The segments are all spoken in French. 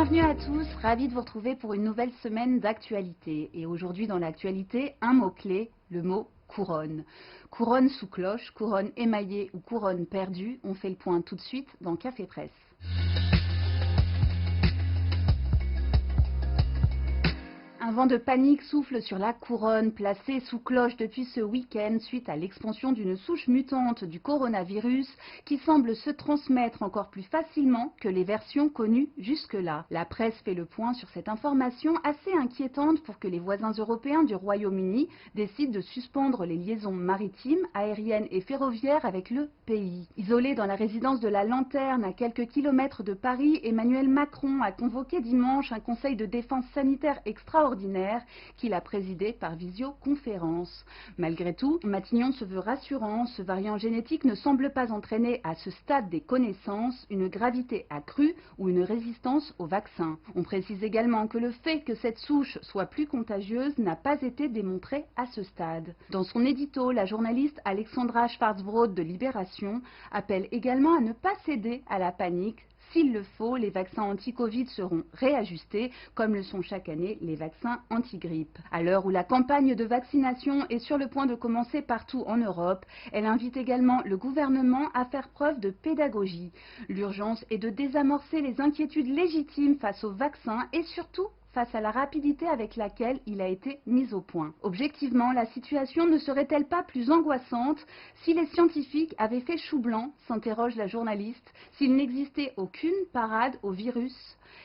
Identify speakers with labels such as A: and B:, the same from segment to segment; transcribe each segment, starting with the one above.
A: Bienvenue à tous, ravi de vous retrouver pour une nouvelle semaine d'actualité. Et aujourd'hui dans l'actualité, un mot-clé, le mot couronne. Couronne sous cloche, couronne émaillée ou couronne perdue, on fait le point tout de suite dans Café Presse. Un vent de panique souffle sur la couronne, placée sous cloche depuis ce week-end suite à l'expansion d'une souche mutante du coronavirus qui semble se transmettre encore plus facilement que les versions connues jusque-là. La presse fait le point sur cette information assez inquiétante pour que les voisins européens du Royaume-Uni décident de suspendre les liaisons maritimes, aériennes et ferroviaires avec le pays. Isolé dans la résidence de la Lanterne à quelques kilomètres de Paris, Emmanuel Macron a convoqué dimanche un conseil de défense sanitaire extraordinaire qu'il a présidé par visioconférence. Malgré tout, Matignon se veut rassurant, ce variant génétique ne semble pas entraîner à ce stade des connaissances une gravité accrue ou une résistance au vaccin. On précise également que le fait que cette souche soit plus contagieuse n'a pas été démontré à ce stade. Dans son édito, la journaliste Alexandra Schwarzbrod de Libération appelle également à ne pas céder à la panique. S'il le faut, les vaccins anti-Covid seront réajustés, comme le sont chaque année les vaccins anti-grippe. À l'heure où la campagne de vaccination est sur le point de commencer partout en Europe, elle invite également le gouvernement à faire preuve de pédagogie. L'urgence est de désamorcer les inquiétudes légitimes face aux vaccins et surtout face à la rapidité avec laquelle il a été mis au point. Objectivement, la situation ne serait-elle pas plus angoissante si les scientifiques avaient fait chou blanc, s'interroge la journaliste, s'il n'existait aucune parade au virus?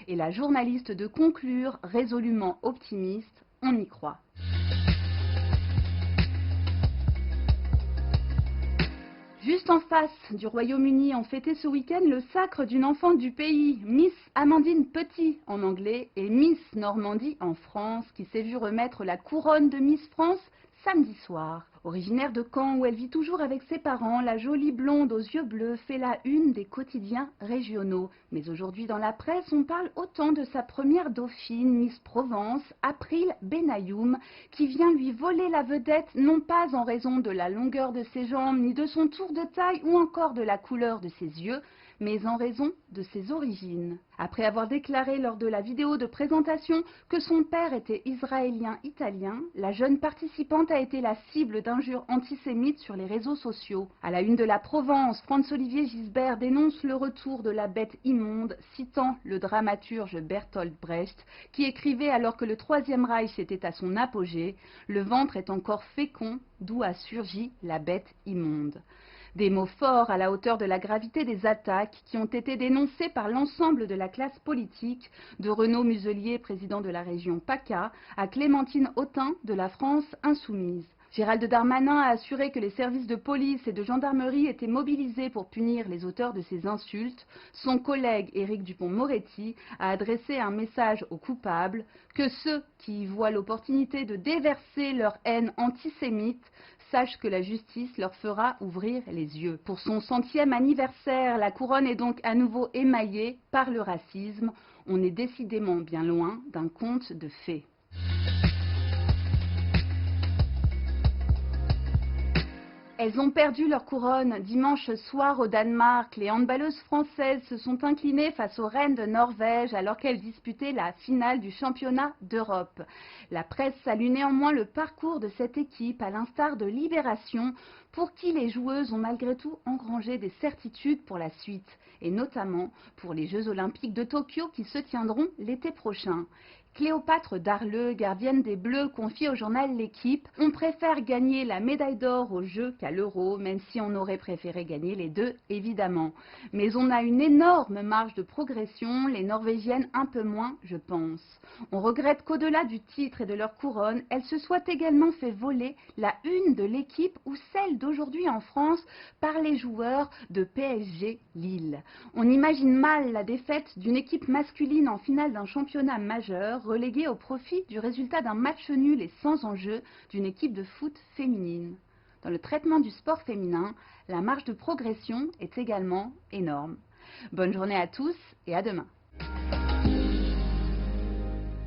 A: Et la journaliste de conclure, résolument optimiste, on y croit. Juste en face du Royaume-Uni, on fêtait ce week-end le sacre d'une enfant du pays, Miss Amandine Petit en anglais et Miss Normandie en France, qui s'est vue remettre la couronne de Miss France samedi soir. Originaire de Caen, où elle vit toujours avec ses parents, la jolie blonde aux yeux bleus fait la une des quotidiens régionaux. Mais aujourd'hui dans la presse, on parle autant de sa première dauphine, Miss Provence, April Benayoum, qui vient lui voler la vedette, non pas en raison de la longueur de ses jambes, ni de son tour de taille, ou encore de la couleur de ses yeux, mais en raison de ses origines. Après avoir déclaré lors de la vidéo de présentation que son père était israélien-italien, la jeune participante a été la cible d'injures antisémites sur les réseaux sociaux. À la une de la Provence, Franz-Olivier Gisbert dénonce le retour de la bête immonde, citant le dramaturge Bertolt Brecht, qui écrivait alors que le Troisième Reich était à son apogée, « Le ventre est encore fécond, d'où a surgi la bête immonde ». Des mots forts à la hauteur de la gravité des attaques qui ont été dénoncées par l'ensemble de la classe politique, de Renaud Muselier, président de la région PACA, à Clémentine Autain de la France Insoumise. Gérald Darmanin a assuré que les services de police et de gendarmerie étaient mobilisés pour punir les auteurs de ces insultes. Son collègue Éric Dupond-Moretti a adressé un message aux coupables que ceux qui y voient l'opportunité de déverser leur haine antisémite sachent que la justice leur fera ouvrir les yeux. Pour son 100e anniversaire, la couronne est donc à nouveau émaillée par le racisme. On est décidément bien loin d'un conte de fées. Elles ont perdu leur couronne dimanche soir au Danemark. Les handballeuses françaises se sont inclinées face aux reines de Norvège alors qu'elles disputaient la finale du championnat d'Europe. La presse salue néanmoins le parcours de cette équipe à l'instar de Libération, pour qui les joueuses ont malgré tout engrangé des certitudes pour la suite, et notamment pour les Jeux Olympiques de Tokyo qui se tiendront l'été prochain. Cléopâtre Darleux, gardienne des Bleus, confie au journal L'Équipe « On préfère gagner la médaille d'or aux Jeux qu'à l'Euro, même si on aurait préféré gagner les deux, évidemment. Mais on a une énorme marge de progression, les Norvégiennes un peu moins, je pense. On regrette qu'au-delà du titre et de leur couronne, elles se soient également fait voler la une de l'Équipe ou celle d'aujourd'hui en France par les joueurs de PSG Lille. On imagine mal la défaite d'une équipe masculine en finale d'un championnat majeur, reléguée au profit du résultat d'un match nul et sans enjeu d'une équipe de foot féminine. Dans le traitement du sport féminin, la marge de progression est également énorme. Bonne journée à tous et à demain.